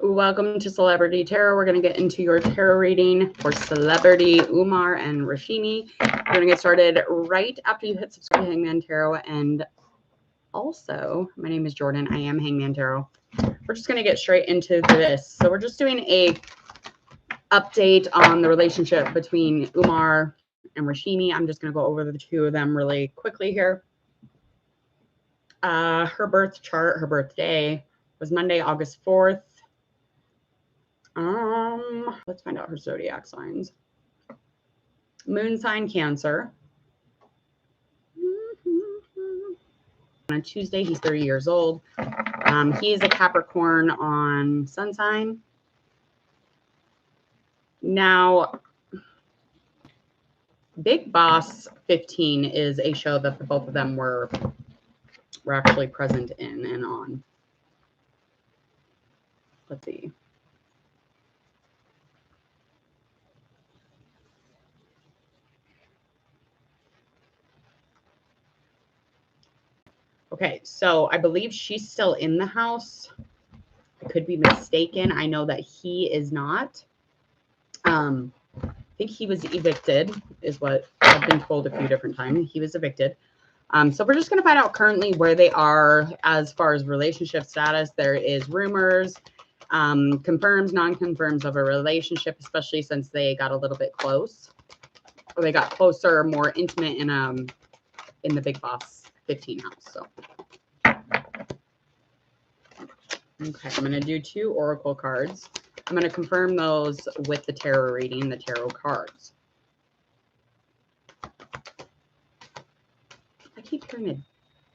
Welcome to Celebrity Tarot. We're going to get into your tarot reading for celebrity Umar and Rashimi. We're going to get started right after you hit subscribe to Hangman Tarot. And also, my name is Jordan. I am Hangman Tarot. We're just going to get straight into this. So we're just doing a update on the relationship between Umar and Rashimi. I'm just going to go over the two of them really quickly here. Her birth chart, her birthday was Monday, August 4th. Let's find out her zodiac signs. Moon sign Cancer. On Tuesday, he's 30 years old. He is a Capricorn on sun sign. Now, Big Boss 15 is a show that the both of them were actually present in and on. Let's see. Okay, so I believe she's still in the house. I could be mistaken. I know that he is not. I think he was evicted, is what I've been told a few different times. He was evicted. So we're just going to find out currently where they are as far as relationship status. There is rumors, confirms, non-confirms of a relationship, especially since they got a little bit close. Or they got closer, more intimate in the Big Boss 15 house. So okay, I'm going to do 2 oracle cards. I'm going to confirm those with the tarot reading, the tarot cards. I keep hearing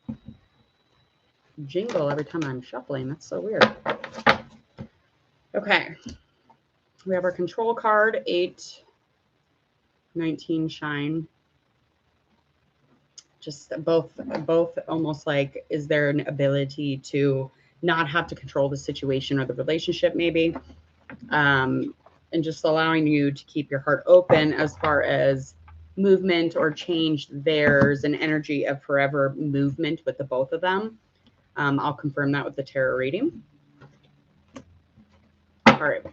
a jingle every time I'm shuffling. That's so weird. Okay. We have our control card, 8, 19 shine. Just both almost like, is there an ability to not have to control the situation or the relationship maybe? And just allowing you to keep your heart open as far as movement or change. There's an energy of forever movement with the both of them. I'll confirm that with the tarot reading. All right.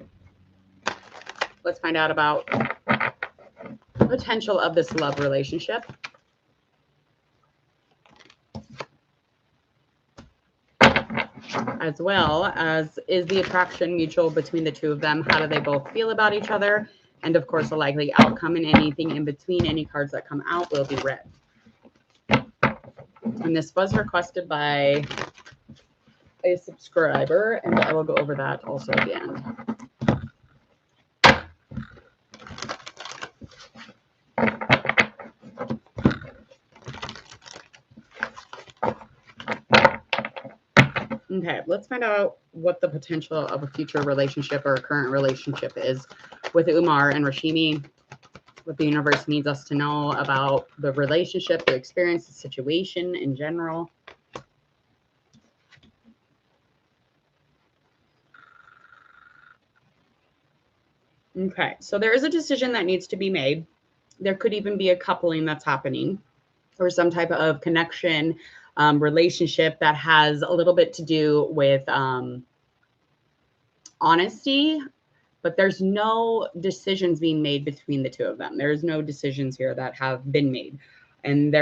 Let's find out about the potential of this love relationship. As well as, is the attraction mutual between the two of them? How do they both feel about each other? And of course, a likely outcome, and anything in between. Any cards that come out will be read. And this was requested by a subscriber, and I will go over that also at the end. Okay, let's find out what the potential of a future relationship or a current relationship is with Umar and Rashimi. What the universe needs us to know about the relationship, the experience, the situation in general. Okay, so there is a decision that needs to be made. There could even be a coupling that's happening, or some type of connection, relationship that has a little bit to do with honesty, but there's no decisions being made between the two of them. There's no decisions here that have been made. And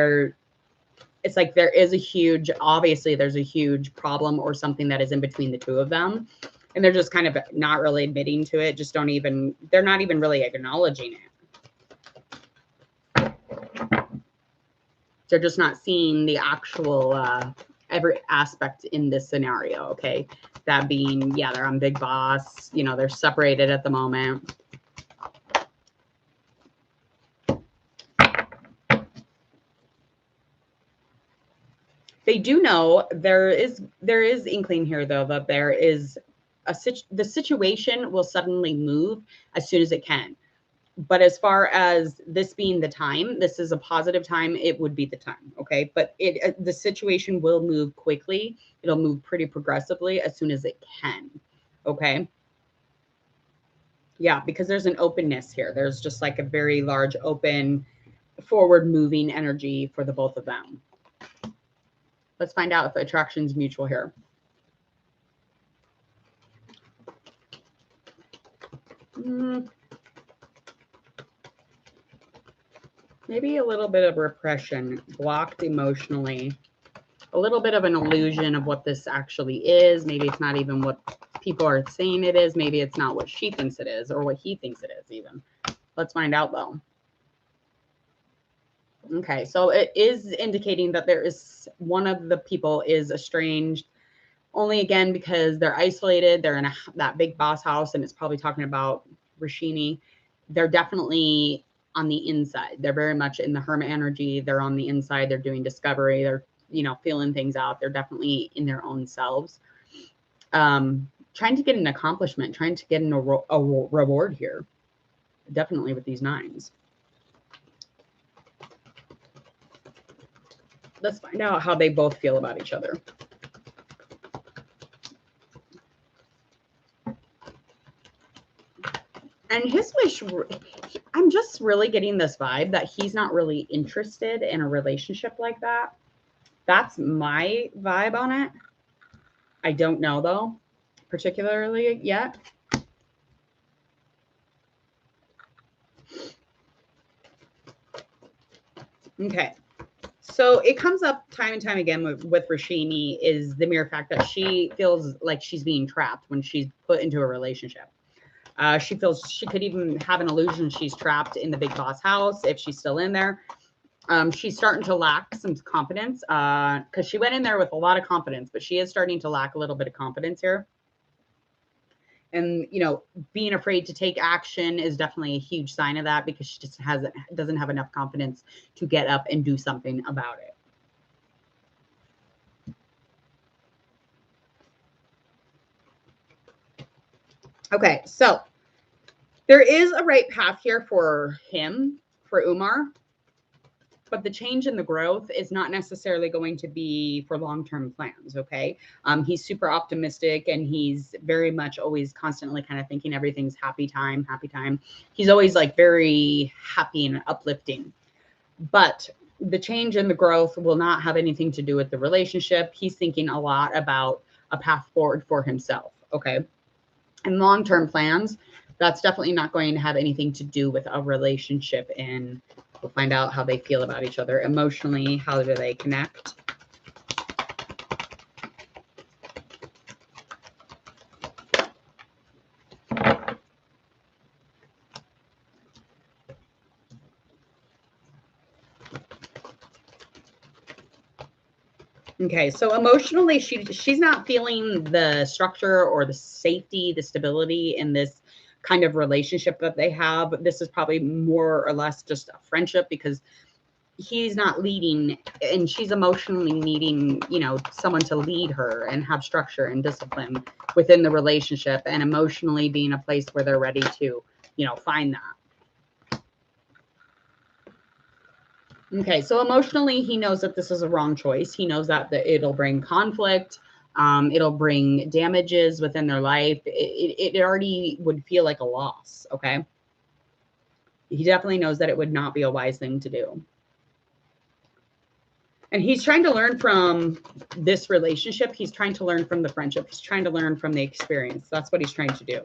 it's like there is a huge, obviously there's a huge problem or something that is in between the two of them. And they're just kind of not really admitting to it. They're not even really acknowledging it. They're just not seeing the actual every aspect in this scenario. Okay, that being, yeah, they're on Big Boss. You know, they're separated at the moment. They do know there is inkling here though that there is the situation will suddenly move as soon as it can. But as far as this being the time, this is a positive time, it would be the time, okay? But the situation will move quickly. It'll move pretty progressively as soon as it can, okay? Yeah, because there's an openness here. There's just like a very large, open, forward-moving energy for the both of them. Let's find out if the attraction's mutual here. Maybe a little bit of repression, blocked emotionally, a little bit of an illusion of what this actually is. Maybe it's not even what people are saying it is. Maybe it's not what she thinks it is or what he thinks it is even. Let's find out though. Okay, so it is indicating that there is one of the people is estranged, only again because they're isolated. They're in that big boss house, and it's probably talking about Rashimi. They're definitely on the inside. They're very much in the hermit energy. They're on the inside. They're doing discovery. They're, you know, feeling things out. They're definitely in their own selves. Trying to get an accomplishment, trying to get a reward here. Definitely with these nines. Let's find out how they both feel about each other. And his wish, I'm just really getting this vibe that he's not really interested in a relationship like that. That's my vibe on it. I don't know, though, particularly yet. Okay. So it comes up time and time again with Rashimi is the mere fact that she feels like she's being trapped when she's put into a relationship. She feels she could even have an illusion she's trapped in the big boss house if she's still in there. She's starting to lack some confidence because she went in there with a lot of confidence, but she is starting to lack a little bit of confidence here. And, you know, being afraid to take action is definitely a huge sign of that because she just doesn't have enough confidence to get up and do something about it. Okay, so there is a right path here for him, for Umar, but the change in the growth is not necessarily going to be for long-term plans, okay? He's super optimistic and he's very much always constantly kind of thinking everything's happy time, happy time. He's always like very happy and uplifting. But the change in the growth will not have anything to do with the relationship. He's thinking a lot about a path forward for himself, okay? And long-term plans, that's definitely not going to have anything to do with a relationship. And we'll find out how they feel about each other emotionally. How do they connect? Okay, so emotionally, she's not feeling the structure or the safety, the stability in this kind of relationship that they have. This is probably more or less just a friendship because he's not leading and she's emotionally needing, you know, someone to lead her and have structure and discipline within the relationship and emotionally being a place where they're ready to, you know, find that. Okay, so emotionally, he knows that this is a wrong choice. He knows that it'll bring conflict. It'll bring damages within their life. It already would feel like a loss, okay? He definitely knows that it would not be a wise thing to do. And he's trying to learn from this relationship. He's trying to learn from the friendship. He's trying to learn from the experience. That's what he's trying to do.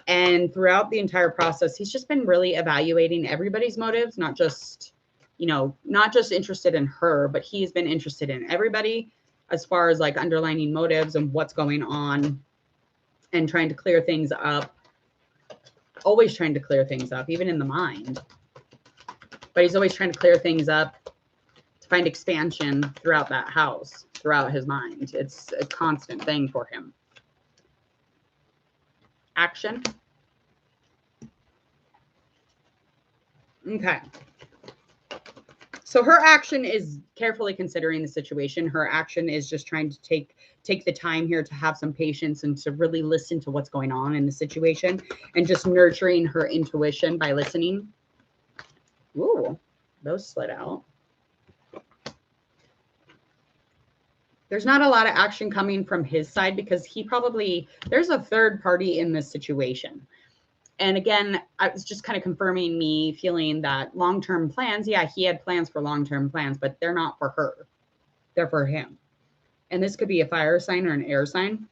And throughout the entire process, he's just been really evaluating everybody's motives, not just, you know, not just interested in her, but he's been interested in everybody as far as like underlining motives and what's going on and trying to clear things up. Always trying to clear things up, even in the mind. But he's always trying to clear things up to find expansion throughout that house, throughout his mind. It's a constant thing for him. Action. Okay. So her action is carefully considering the situation. Her action is just trying to take the time here to have some patience and to really listen to what's going on in the situation and just nurturing her intuition by listening. Ooh, those slid out. There's not a lot of action coming from his side because there's a third party in this situation. And again, I was just kind of confirming me feeling that long-term plans, yeah, he had plans for long-term plans, but they're not for her. They're for him. And this could be a fire sign or an air sign.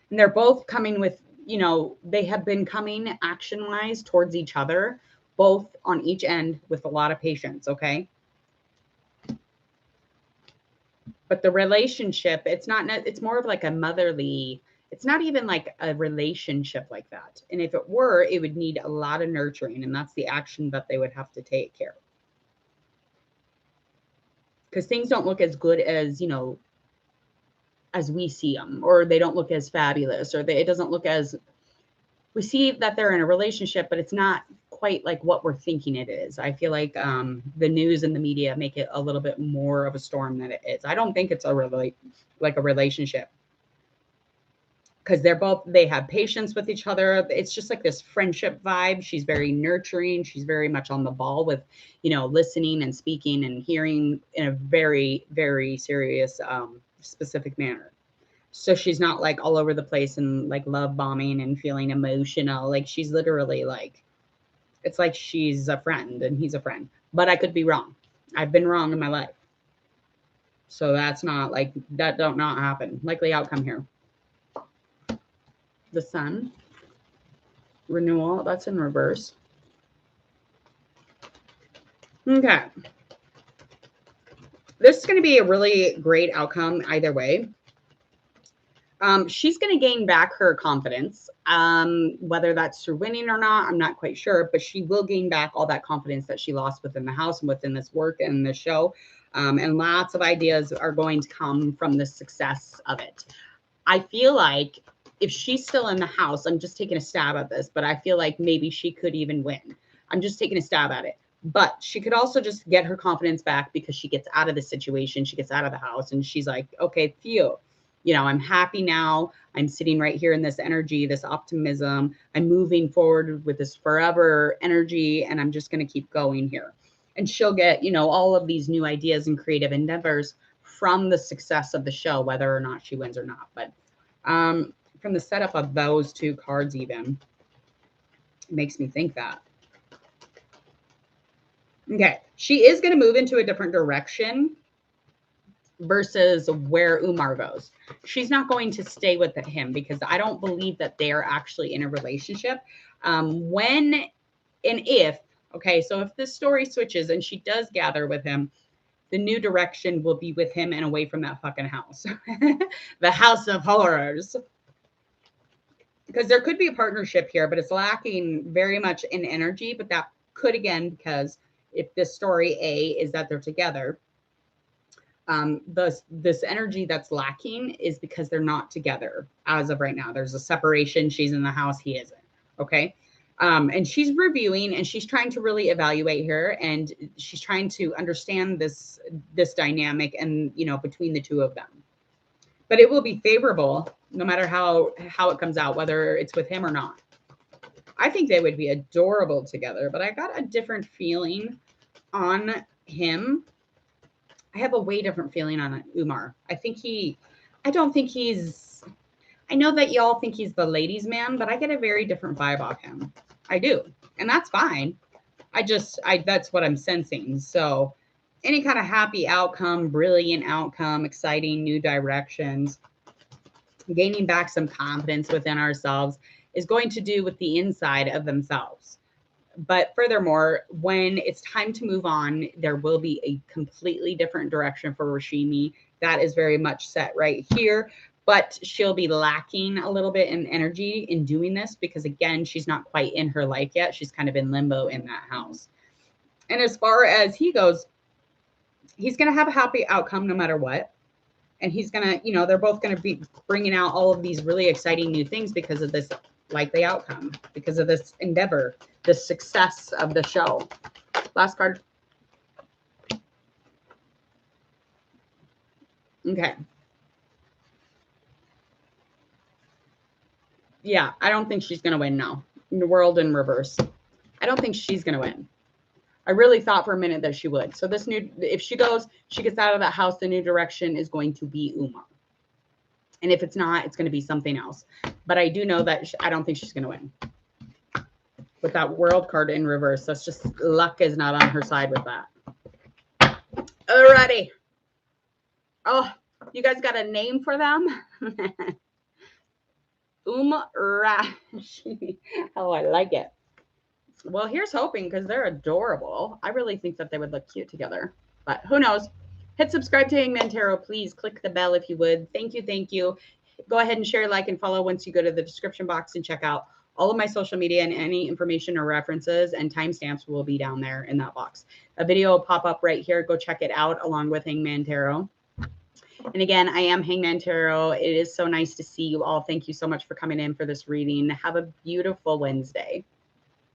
And they're both coming with, you know, they have been coming action-wise towards each other, both on each end with a lot of patience, okay? But the relationship, it's not, it's more of like a motherly, it's not even like a relationship like that. And if it were, it would need a lot of nurturing, and that's the action that they would have to take care of. Because things don't look as good as, you know, as we see them, or they don't look as fabulous, or it doesn't look as, we see that they're in a relationship, but it's not quite like what we're thinking it is. I feel like the news and the media make it a little bit more of a storm than it is. I don't think it's a like a relationship, because they have patience with each other. It's just like this friendship vibe. She's very nurturing. She's very much on the ball with, you know, listening and speaking and hearing in a very, very serious, specific manner. So she's not like all over the place and like love bombing and feeling emotional. Like she's literally like, it's like she's a friend and he's a friend. But I could be wrong. I've been wrong in my life. So that's not like, that don't not happen. Likely outcome here. The Sun. Renewal. That's in reverse. Okay. This is going to be a really great outcome either way. She's going to gain back her confidence, whether that's through winning or not, I'm not quite sure, but she will gain back all that confidence that she lost within the house and within this work and the show. And lots of ideas are going to come from the success of it. I feel like if she's still in the house, I'm just taking a stab at this, but I feel like maybe she could even win. I'm just taking a stab at it. But she could also just get her confidence back because she gets out of the situation. She gets out of the house and she's like, okay, phew. You know, I'm happy now. I'm sitting right here in this energy, this optimism. I'm moving forward with this forever energy, and I'm just going to keep going here. And she'll get, you know, all of these new ideas and creative endeavors from the success of the show, whether or not she wins or not. But from the setup of those two cards even, it makes me think that. Okay, she is going to move into a different direction versus where Umar goes. She's not going to stay with him because I don't believe that they're actually in a relationship. When and if, okay, so if this story switches and she does gather with him, the new direction will be with him and away from that fucking house. The house of horrors. Because there could be a partnership here, but it's lacking very much in energy. But that could, again, because if this story A is that they're together, this energy that's lacking is because they're not together as of right now. There's a separation. She's in the house. He isn't. Okay. And she's reviewing and she's trying to really evaluate her, and she's trying to understand this dynamic and, you know, between the two of them. But it will be favorable no matter how it comes out, whether it's with him or not. I think they would be adorable together, but I got a different feeling on him. I have a way different feeling on Umar. I don't think he's, I know that y'all think he's the ladies' man, but I get a very different vibe off him. I do. And that's fine. That's what I'm sensing. So any kind of happy outcome, brilliant outcome, exciting new directions, gaining back some confidence within ourselves is going to do with the inside of themselves. But furthermore, when it's time to move on, there will be a completely different direction for Rashami. That is very much set right here. But she'll be lacking a little bit in energy in doing this because, again, she's not quite in her life yet. She's kind of in limbo in that house. And as far as he goes, he's going to have a happy outcome no matter what. And he's going to, you know, they're both going to be bringing out all of these really exciting new things because of this likely outcome, because of this endeavor, the success of the show. Last card. Okay. Yeah, I don't think she's going to win now. The world in reverse. I don't think she's going to win. I really thought for a minute that she would. So this new, if she goes, she gets out of that house, the new direction is going to be Umar. And if it's not, it's going to be something else. But I do know that I don't think she's going to win. With that world card in reverse. That's just luck is not on her side with that. Alrighty. Oh, you guys got a name for them? Rashami. Oh, I like it. Well, here's hoping, because they're adorable. I really think that they would look cute together, but who knows? Hit subscribe to Hangman Tarot. Please click the bell if you would. Thank you. Thank you. Go ahead and share, like, and follow once you go to the description box and check out all of my social media, and any information or references and timestamps will be down there in that box. A video will pop up right here. Go check it out along with Hangman Tarot. And again, I am Hangman Tarot. It is so nice to see you all. Thank you so much for coming in for this reading. Have a beautiful Wednesday.